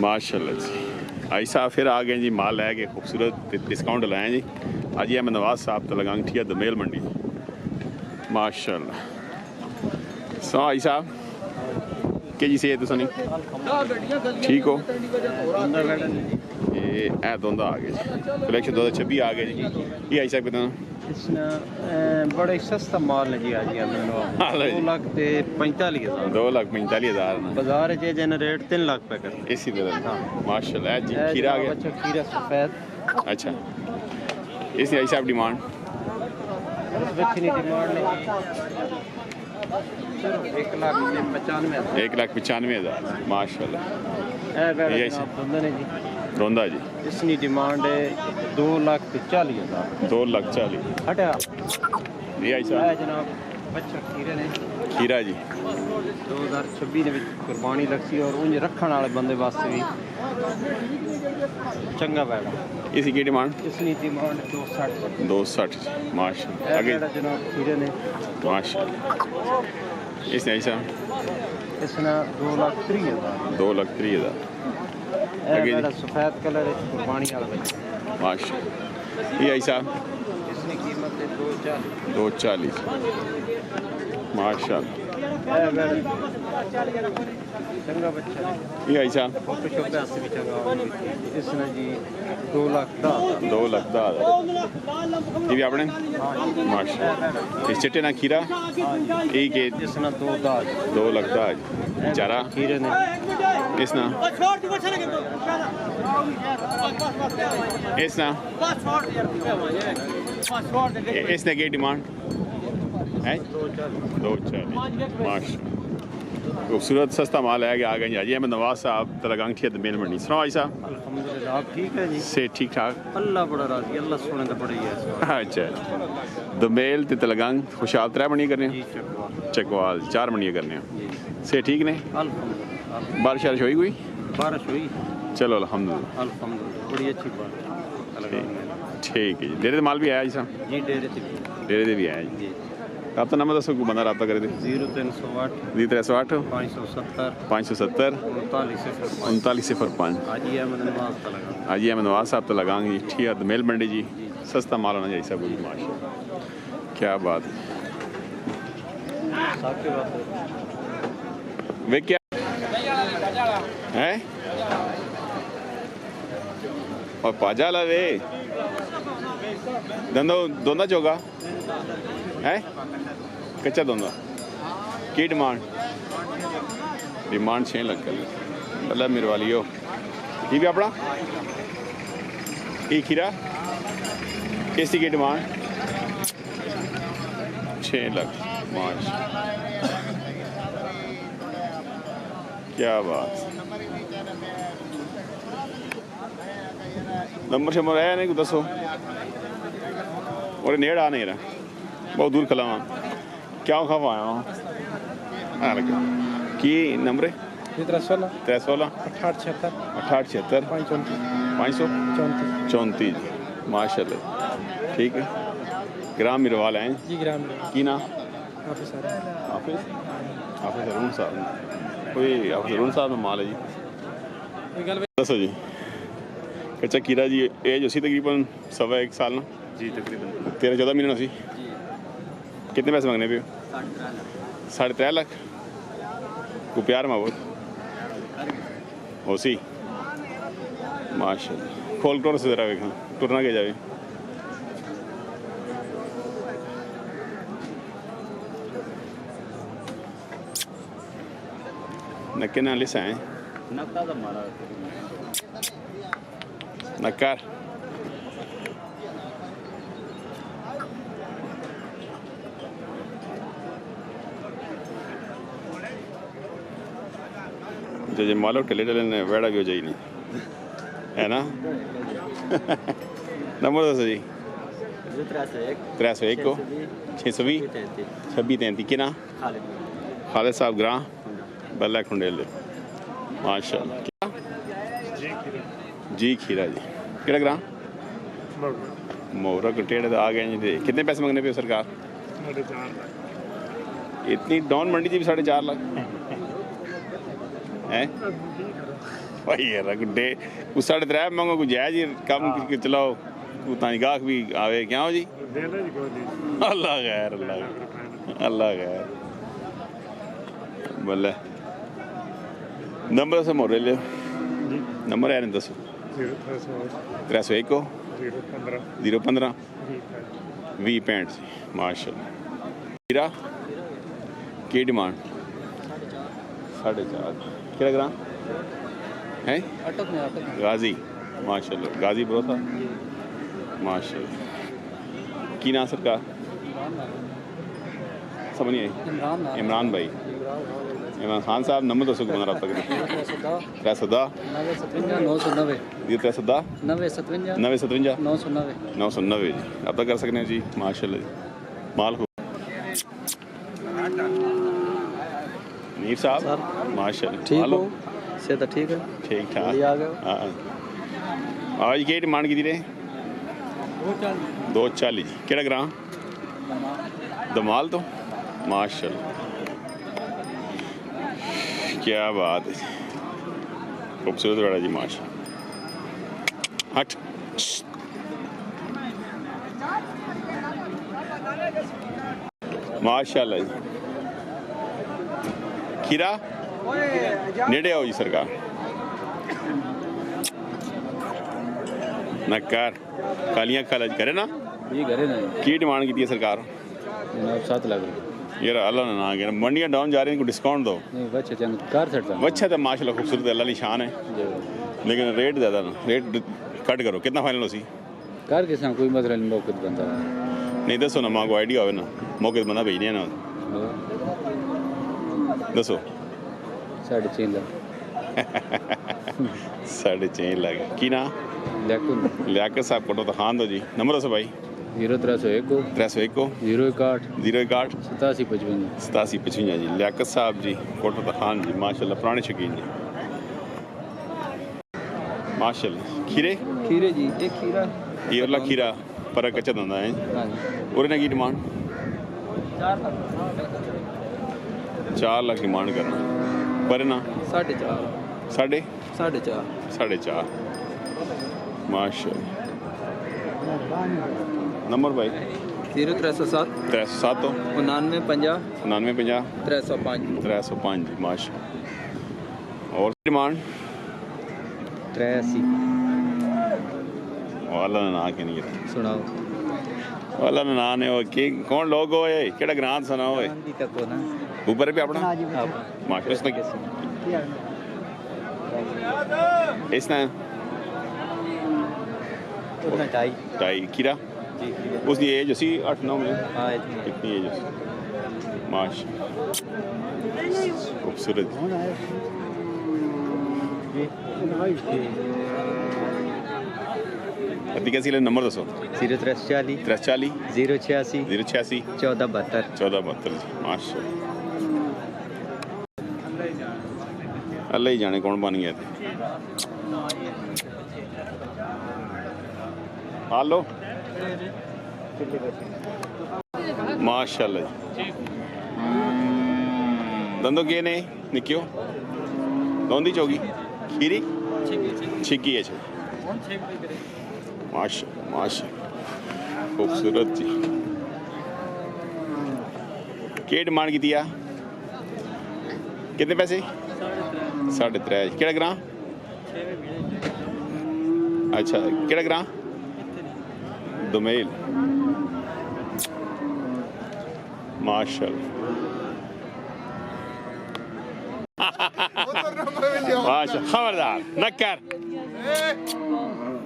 माशाल्लाह जी। आई साहब फिर आ गए जी, माल लै के खूबसूरत डिस्काउंट लाए जी। आज अहमद नवाज साहब तलगांग ठिया दमेल मंडी माशाल्लाह। सो आई साहब के जी से तुम ठीक हो? ये दोंदा आ गए जी, कलेक्शन 2026 आ गए जी। ये आई साहब कितना बड़ा सस्ता माल है जी। आज 2,45,000 2,45,000 बाजार रेट 3 लाख पे कर इसी तरह माशाल्लाह जी। खीरा आ गया, खीरा सफेद। अच्छा इसकी आई साहब डिमांड डिमांड 1,95,000 माशाल्लाह। रोंदा जी इसकी डिमांड है 2,40,000 2,40,000। हटा ये आई साहब जनाब बच्चा खीरे ने खीरा जी 2026 ਦੇ ਵਿੱਚ ਕੁਰਬਾਨੀ ਲੱਗੀ और उंज रखने वाले बंदे वास्ते भी चंगा बैठा। इसकी की डिमांड इसकी डिमांड 260 260 माशाल्लाह। आगे जनाब खीरे ने माशाल्लाह। इसने आई साहब इसने 2,30,000 2,30,000। आगे सफेद कलर है कुर्बानी वाला बच्चा माशाल्लाह। ये आई साहब इसकी कीमत है 240 माशाल्लाह। चंगा बच्चा ये आई साहब फोटो शॉप पे भी चंगा इसने जी 2,10,000 2,10,000। ये भी आपने माशाल्लाह। इस चिट्टे ना खीरा एक है इसने 2,10,000 2,10,000 चारा खीरे ने इसना इसना इसने की डिमांड है 240 माशाल्लाह। खूबसूरत सस्ता माल है कि आ गए जी। अहमद नवाज साहब तलगांग ठिया दमेल मंडी। सुनाओ भाई साहब अल्हम्दुलिल्लाह आप ठीक है जी से ठीक ठाक अल्लाह बड़ा राजी अल्लाह सोने तो बड़ी है। अच्छा दमेल ते तलगांग खुशहाल 3 मंडियां करने जी चकवाल 4 मंडियां करने से ठीक ने। अल्हम्दुलिल्लाह बारिश वारिश हुई कोई? बारिश हुई चलो अल्हम्दुलिल्लाह अल्हम्दुलिल्लाह बड़ी अच्छी बात ठीक है जी। डेरे का माल भी आया जी साहब जी डेरे डेरे भी आया जी। आपका नंबर दसो कोई बंदा रब्ता करे 0308 0308 570 570 3905। हाजी अहमद नवाज तलगांग हाजी अहमद नवाज साहब तलगांग जी ठिया दमेल मंडी जी। सस्ता माल होना चाहिए सब कुछ माशाल्लाह। क्या बात वे क्या है और पाजा ला वे धंधो दोंदा चोगा है कच्चा दोंदा की डिमांड 6 लाख कर अल्लाह मेरे वाली हो। ये भी अपना ये खीरा इसकी की डिमांड 6 लाख माशाल्लाह। क्या बात नंबर शंबर है नहीं दसो और नेड़ आ नहीं रहा बहुत दूर खला वहाँ क्या खा आया वहाँ की नंबर है 316 316 6876 6876 534 माशाल्लाह। ठीक है ग्राम मिरवाल हैं जी ग्राम की ना हाफिज अरुण साहब कोई हाफिज अरुण साहब में माल है जी। दसो जी कच्चा कीरा जी एज उसी तकरीबन 1.25 साल ना जी तकरीबन 13-14 महीने उसी। कितने पैसे मांगने पे 3.5 लाख को प्यार में बहुत उसी माशाल्लाह। खोल टोर से जरा देखा टुरना के जाए नक्के ना लिसा है नक्कार जो मालो टले टले ने वेड़ा भी हो जाए नहीं है ना। नंबर दसो जी 301 को 620 2633 कि ना खालिद साहब ग्रां बल्ला खुंडेल माशाल्लाह। क्या जी खीरा जी केड़ा ग्रां मोहरा कटेड़े आ गए जी। कितने पैसे मंगने पे सरकार? 4.5 लाख। इतनी डाउन मंडी जी भी 4.5 लाख है भाई यार गुड्डे कुछ 3.5 मंगो कुछ जायज ही कम चलाओ ताई गाहक भी आवे क्या हो जी अल्लाह खैर अल्लाह खैर बल्ले नंबर से मोर ले नंबर है नहीं दसो 301 015 20 जी माशाल्लाह हीरा की डिमांड 4.5 क्या ग्राम है गाजी माशाल्लाह गाजी बरोता माशाल्लाह की ना सरकार समझ नहीं आई इमरान भाई इमरान खान साहब नंबर दसो बंदा रहा तक 310 310 990 जी अब तक कर सकते हैं जी माशाल्लाह जी माल हो नीर साहब माशाल्लाह ठीक हो से तो ठीक है ठीक ठाक आ गए हाँ आज की डिमांड की रे 240 जी केड़ा ग्राम दमाल तो माशाल्लाह क्या बात है खूबसूरत बड़ा जी माशा हट माशाल्लाह जी खीरा नेड़े आओ जी सरकार नकार कालियां खाला करे ना ये करे ना की डिमांड की है सरकार 7 लाख रुपए यार अल्लाह ने ना गया मंडियां डाउन जा रही हैं, को डिस्काउंट दो नहीं बच्चे चंग कार सकता अच्छा तो माशाल्लाह खूबसूरत अल्लाह की शान है लेकिन रेट ज़्यादा ना रेट कट करो कितना फाइनल हो सी कार के साथ कोई मसला नहीं मौके पे बनता नहीं दसो ना मां को आइडिया हो ना मौके बंदा भेजने ना दसो 6.5 लाख 6.5 लाख की ना लियाकत साहब कोटो तो खान दो जी नंबर दसो भाई 0301 301 061 061 8755 8755 जी लियाकत साहब जी कोटो तो खान जी माशाल्लाह पुराने शकीन जी माशाल्लाह खीरे जी एक खीरा ये वाला खीरा पर कच्चा धंधा है हां और की डिमांड 4 लाख डिमांड करना पर ना 4.5 4.5 माशाल्लाह नंबर भाई 0307 307 तो 99 50 99 50 305 जी माशा और डिमांड 83 वाला ना के नहीं है सुनाओ वाला ना ने हो कि कौन लोग हो ये केड़ा ग्रांट सुना हो गांधी तक हो ना ऊपर पे अपना माशा इसने इसने उतना टाई खीरा उसकी एज उसी 8-9 में हां कितनी एज उसकी माशा खूबसूरत अभी कैसी ले नंबर दसो 0340 340 086 086 1472 1472 जी माशा अल्लाह ही जाने कौन बन गया हेलो माशाल्लाह जी दंदो के ने निक्यो दौंदी चौगी खीरी छिकी है माशा माशा खूबसूरत जी के डिमांड की दिया कितने पैसे 3.5 केड़ा ग्रां अच्छा केड़ा ग्रां दुमेल माशाल्लाह माशा खबरदार नक्कर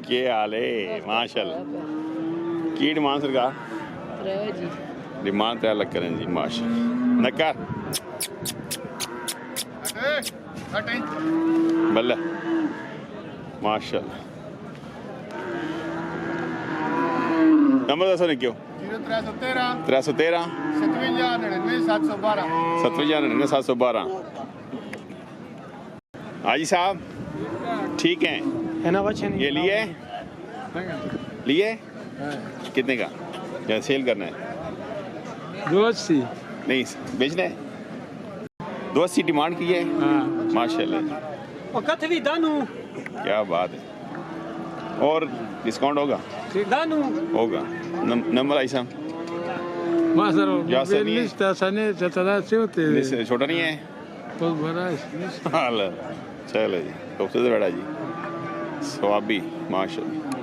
क्या हाल है माशाल्लाह की डिमांड सरकार डिमांड 3 लाख करें जी माशाल्लाह नक्कर बल्ला माशाल्लाह नंबर दसो ने क्यों 313 57 712 हाजी साहब ठीक हैं ये लिए कितने का या सेल करना है 280 नहीं बेचना है 280 डिमांड की है माशाल्लाह कथवी दानू क्या बात है। और डिस्काउंट होगा? दानू होगा। नंबर आई साहब छोटा नहीं है। चलो जी, खूबसूरत बेटा जी, स्वाबी माशाल्लाह।